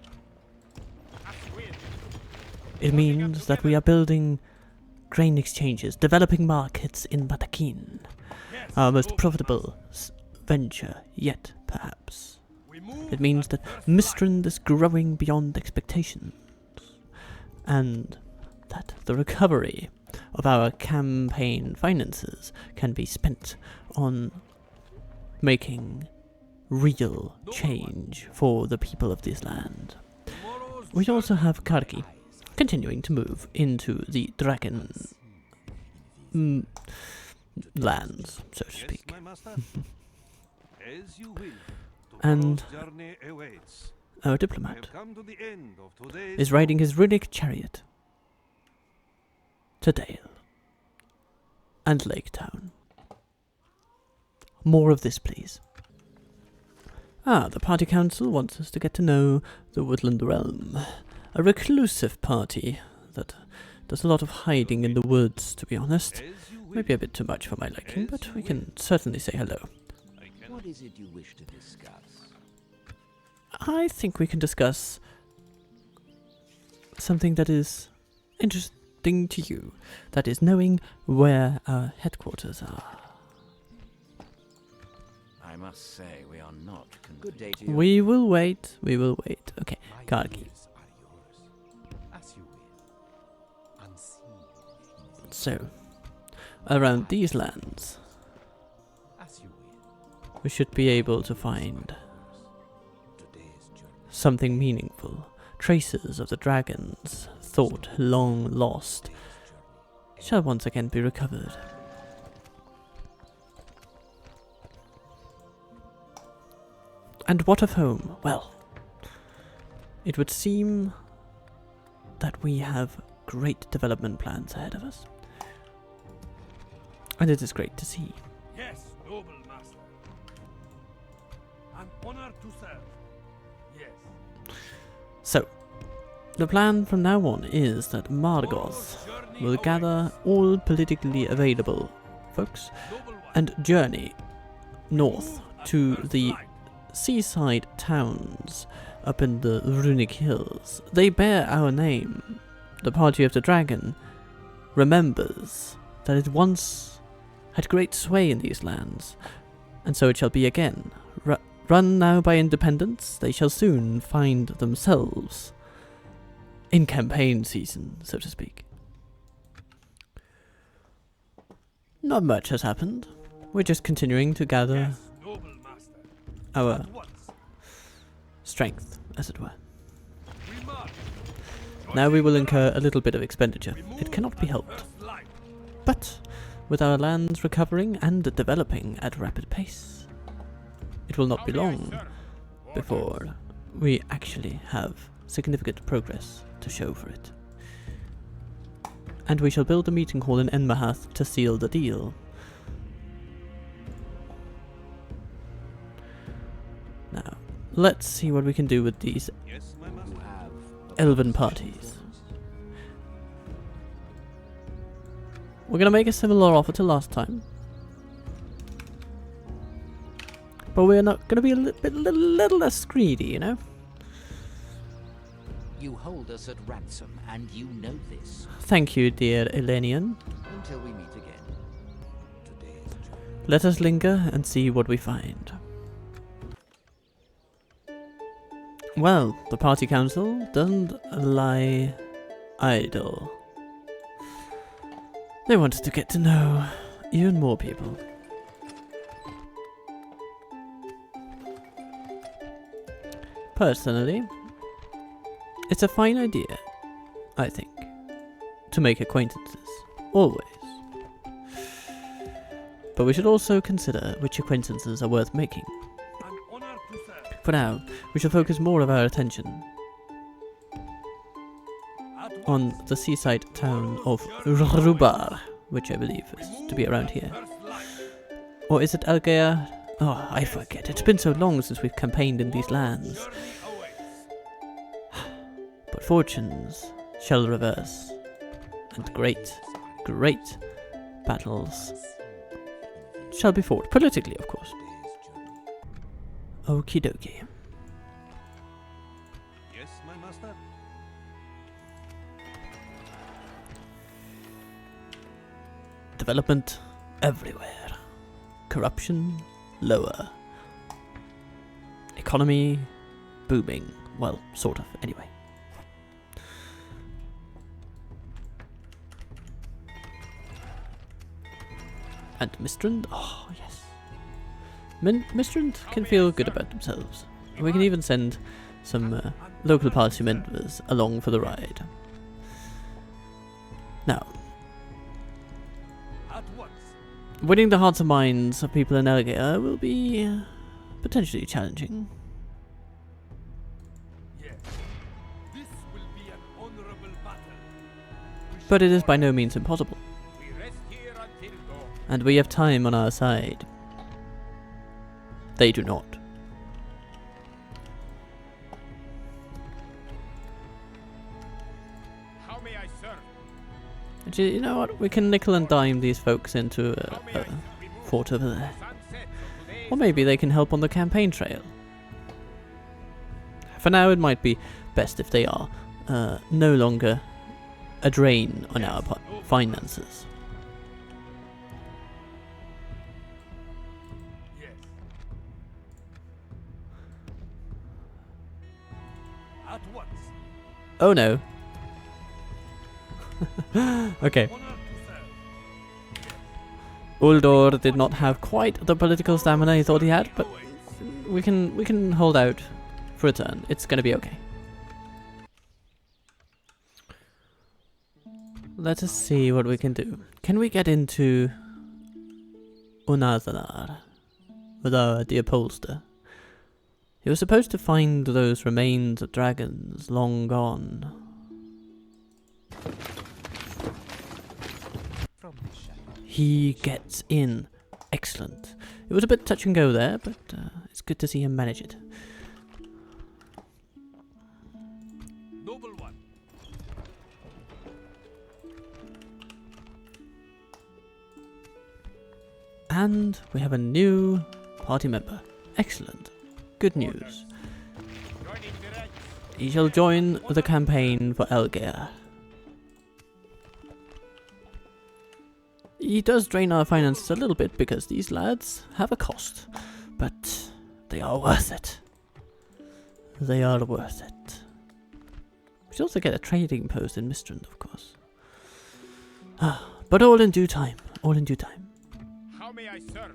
As will. It means that we are building grain exchanges, developing markets in Batakin. Yes, Our most noble profitable venture yet, perhaps. master. We move It means at that first light. Mistrand is growing beyond expectations. And that the recovery of our campaign finances can be spent on making real change for the people of this land. Tomorrow's We also journey have Karki continuing to move into the dragon lands, so to Yes, speak. my master? As you will. And Tomorrow's journey awaits. our I diplomat have come to the end of today's is riding his runic chariot to Dale and Lake Town. More of this, please. The party council wants us to get to know the Woodland Realm. A reclusive party that does a lot of hiding in the woods, to be honest. As you will. Maybe a bit too much for my liking, but we can certainly say hello. I cannot. What is it you wish to discuss? I think we can discuss something that is interesting to you. That is knowing where our headquarters are. I must say we are not good day to you. We will wait. We will wait. Okay, My Karki. ears are yours. As you will. Unseen. So, around these lands, As you will. we should be able to find Today's journey. something meaningful. Traces of the dragons, thought long lost, shall once again be recovered. And what of home? Well, it would seem that we have great development plans ahead of us. And it is great to see. Yes, noble master. An honor to serve. Yes. So, the plan from now on is that Margoth Tomorrow's journey will gather awaits. all politically available folks Noble one. and journey north Move at to first the light. seaside towns up in the Runic Hills. They bear our name. The Party of the Dragon remembers that it once had great sway in these lands, and so it shall be again. Run now by independents, they shall soon find themselves in campaign season, so to speak. Not much has happened. We're just continuing to gather Yes, noble master. our At once. strength, as it were. We march. Now we will Joining incur a little bit of expenditure. We move It cannot be at helped. first light. But with our lands recovering and developing at rapid pace, it will not be long before we actually have significant progress to show for it. And we shall build a meeting hall in Enmahath to seal the deal. Now, let's see what we can do with these Yes, my master. You have elven parties. We're gonna make a similar offer to last time. But we're not gonna be a little less greedy, you know? You hold us at ransom, and you know this. Thank you, dear Elenian. Until we meet again. Today's journey. Let us linger and see what we find. Well, the party council doesn't lie idle. They wanted to get to know even more people. Personally, it's a fine idea, I think, to make acquaintances, always. But we should also consider which acquaintances are worth making. An honor to serve. For now, we shall focus more of our attention At on once. the seaside town of Rhûn, which I believe is to be around here. First light. Or is it Algair? Oh, I forget. It's been so long since we've campaigned in these lands. Journey awaits. But fortunes shall reverse, and great battles shall be fought, politically of course. Today's journey. Okie dokie. Yes, my master. Development everywhere. Corruption lower. Economy booming. Well, sort of, anyway. And Mistrand? Oh, yes. Mistrand can feel good about themselves. We can even send some local party members along for the ride. Now, At once. winning the hearts and minds of people in Elgair will be potentially challenging. Yes. This will be an honorable battle. But it is by no means impossible. We rest here until dawn. And we have time on our side. They do not. How may I serve? And you know what? We can nickel and dime these folks into a fort over there. Sunset of today. Or maybe they can help on the campaign trail. For now, it might be best if they are no longer a drain on our finances. Yes. At once. Oh no. Okay. Honor to serve. Uldor did not have quite the political stamina he thought he had, but Awaits. we can hold out for a turn. It's gonna be okay. Let us see what we can do. Can we get into Unazanar with our dear Polster? He was supposed to find those remains of dragons long gone. From this shadow. He gets in. Excellent. It was a bit touch and go there, but it's good to see him manage it. Noble one. And we have a new party member. Excellent. Good news. Joining the ranks. He shall join the campaign for Elgair. He does drain our finances a little bit because these lads have a cost, but they are worth it. They are worth it. We should also get a trading post in Mistrand, of course. But all in due time. All in due time. How may I serve?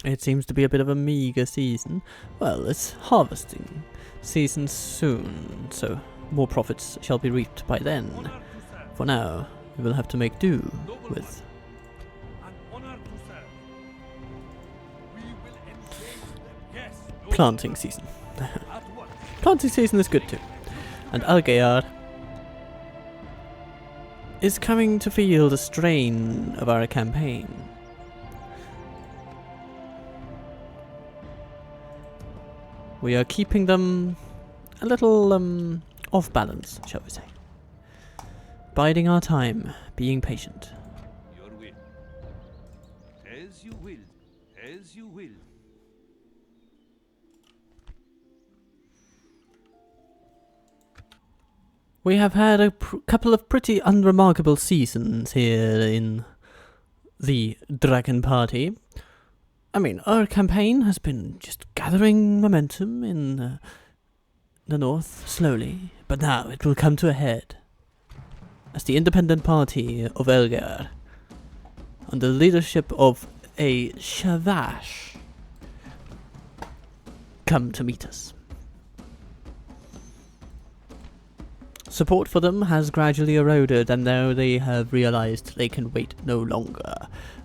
It seems to be a bit of a meager season. Well, it's harvesting season soon, so more profits shall be reaped by then. Honor to serve. For now, we will have to make do Noble with An honor to serve. We will engage them. Yes. planting season. At once. Planting season is good too. And Algear is coming to feel the strain of our campaign. We are keeping them a little off balance, shall we say. Biding our time, being patient. Your will. As you will. As you will. We have had a couple of pretty unremarkable seasons here in the Dragon Party. I mean, our campaign has been just gathering momentum in the north, slowly, but now it will come to a head. As the independent party of Elgar, under the leadership of a Shavash, come to meet us. Support for them has gradually eroded, and now they have realized they can wait no longer.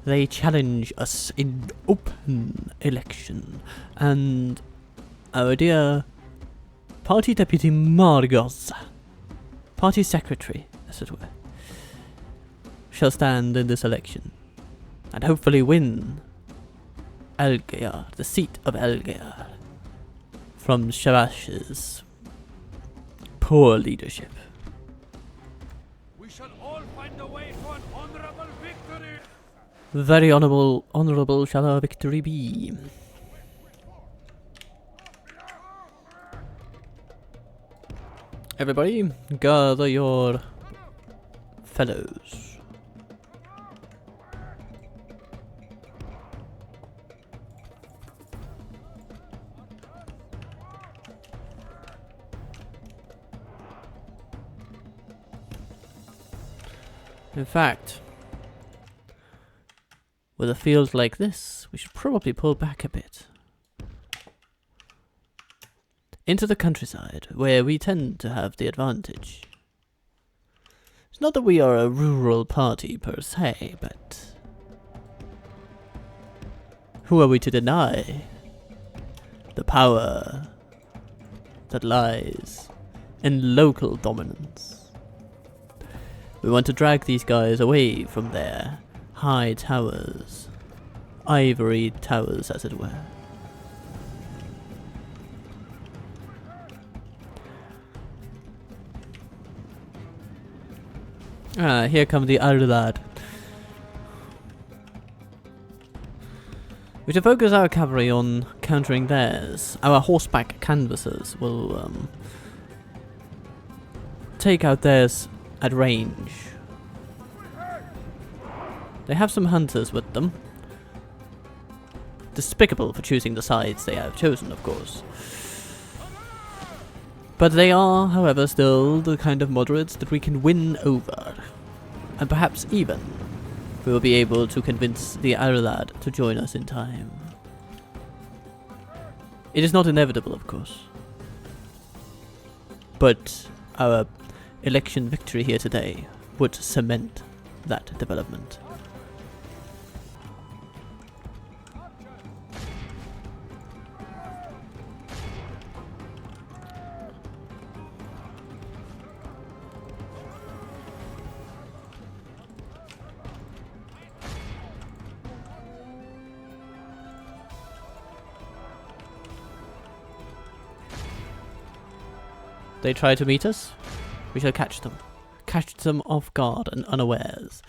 They challenge us in open election, and our dear party deputy Margos, party secretary, as it were, shall stand in this election, and hopefully win Elgar, the seat of Elgar, from Shavash's poor leadership. We shall all find a way to an honorable victory. Very honourable shall our victory be. Everybody, gather your fellows. In fact, with a field like this, we should probably pull back a bit. Into the countryside, where we tend to have the advantage. It's not that we are a rural party per se, but who are we to deny the power that lies in local dominance? We want to drag these guys away from their high towers, ivory towers as it were. Ah, here come the Harad. We should focus our cavalry on countering theirs. Our horseback canvassers will take out theirs at range. They have some hunters with them. Despicable for choosing the sides they have chosen, of course. But they are, however, still the kind of moderates that we can win over. And perhaps even we will be able to convince the Harad to join us in time. It is not inevitable, of course. But our election victory here today would cement that development. They try to meet us. We shall catch them. Catch them off guard and unawares.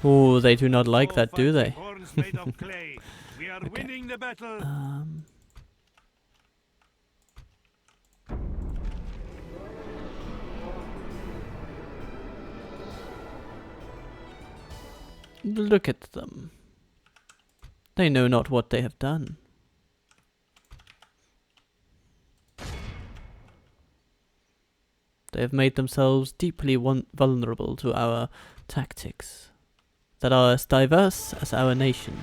Oh, they do not like that, do they? Horns made of clay. We are winning the battle. Look at them. They know not what they have done. They have made themselves deeply vulnerable to our tactics that are as diverse as our nation.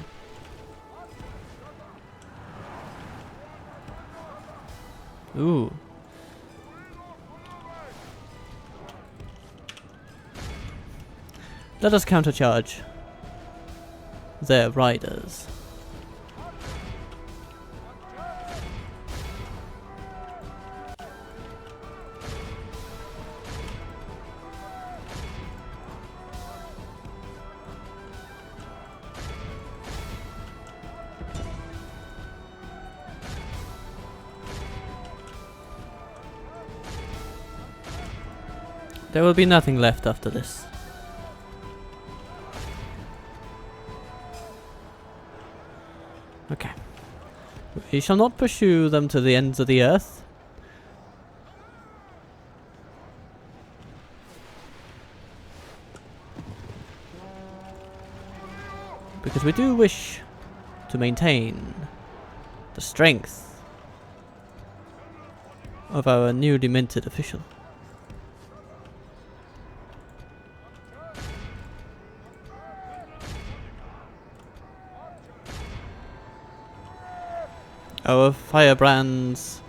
Ooh. let us countercharge their riders. There will be nothing left after this. Okay. We shall not pursue them to the ends of the earth. Because we do wish to maintain the strength of our newly minted official. Our firebrands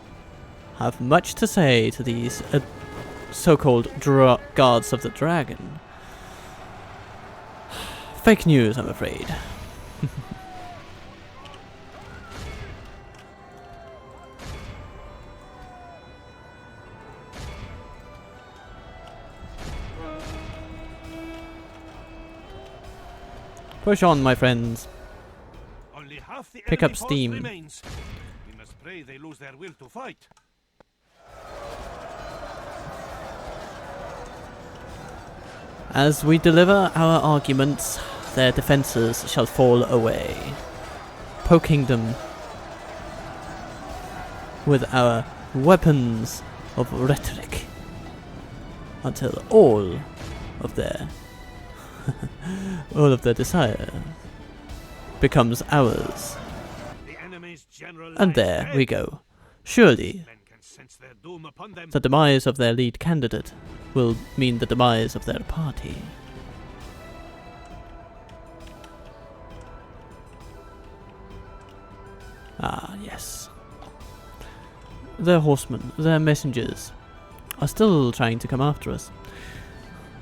have much to say to these so-called guards of the dragon. Fake news, I'm afraid. Push on, my friends. Only half the Pick enemy up force steam. remains. We must pray they lose their will to fight. As we deliver our arguments, their defences shall fall away, poking them with our weapons of rhetoric until all of their desire becomes ours. The enemy's general And lies there dead. we go. Surely Men can sense their doom upon them. the demise of their lead candidate will mean the demise of their party. Ah, yes. Their horsemen, their messengers, are still trying to come after us.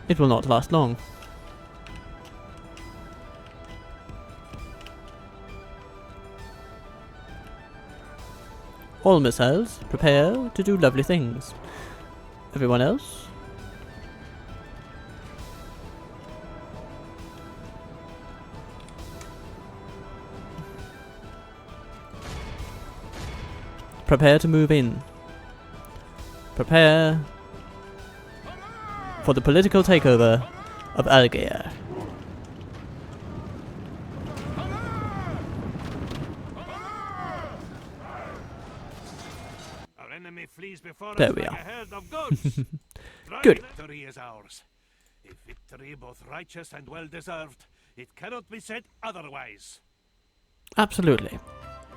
It will not last long. All missiles, prepare to do lovely things. Everyone else? Prepare to move in. Prepare for the political takeover of Algair. Our enemy flees before There us we like are. a herd of goats. Good. Victory is ours. A victory both righteous and well deserved. It cannot be said otherwise. Absolutely.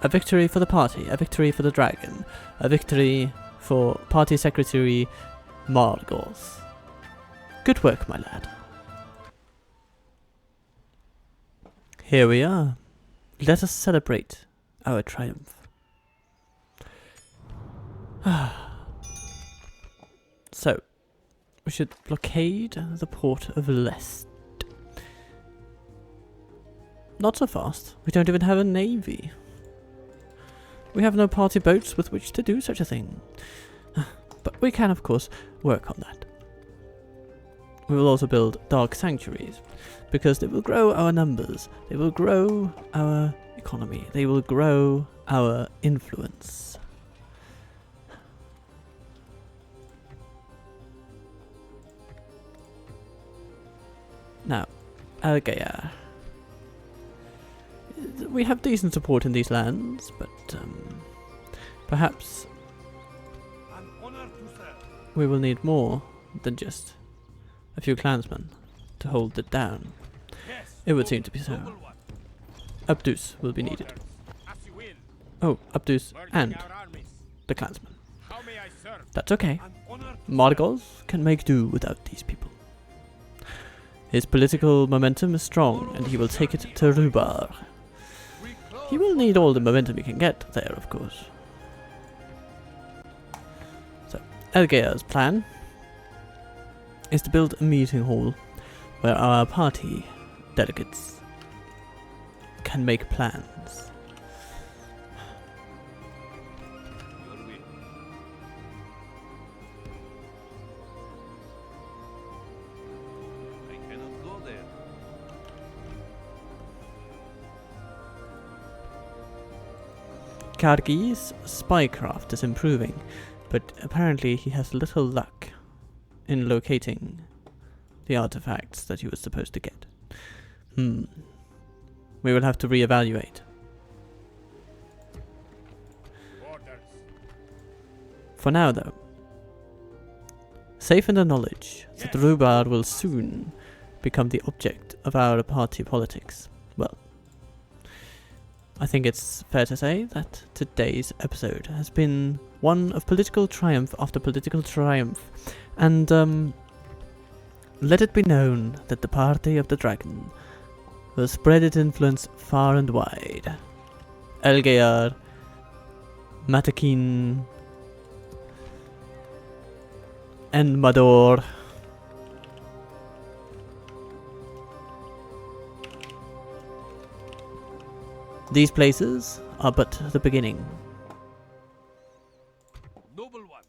A victory for the party, a victory for the dragon, a victory for Party Secretary Mordor. Good work, my lad. Here we are. Let us celebrate our triumph. So, we should blockade the port of Lest. Not so fast. We don't even have a navy. We have no party boats with which to do such a thing. But we can, of course, work on that. We will also build dark sanctuaries, because they will grow our numbers, they will grow our economy, they will grow our influence. Now, Algair. We have decent support in these lands, but perhaps An honor to serve. we will need more than just a few clansmen to hold it down. Yes, It would seem to be so. noble one. Abdus will be needed. As you will. Oh, Abdus Merging and our armies. the clansmen. How may I serve? That's okay. An honor to Mordor can make do without these people. His political momentum is strong, and he will take it to Rhûn. He will need all the momentum he can get there, of course. So, Algair's plan is to build a meeting hall where our party delegates can make plans. Your will. I cannot go there. Kargi's spycraft is improving, but apparently he has little luck in locating the artifacts that he was supposed to get. We will have to reevaluate. Orders. For now, though, safe in the knowledge that Rhubarb will soon become the object of our party politics. Well, I think it's fair to say that today's episode has been one of political triumph after political triumph, and let it be known that the party of the dragon will spread its influence far and wide. Elgear, Matakin, and Mordor. These places are but the beginning. Noble one.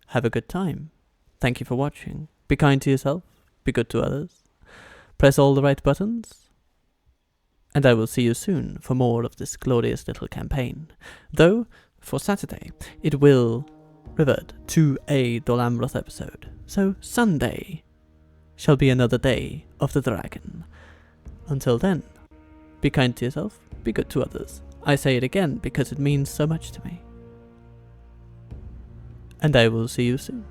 Have a good time. Thank you for watching. Be kind to yourself. Be good to others. Press all the right buttons. And I will see you soon for more of this glorious little campaign. Though, for Saturday, it will revert to a Dol Amroth episode. So Sunday shall be another day of the dragon. Until then, be kind to yourself, be good to others. I say it again because it means so much to me. And I will see you soon.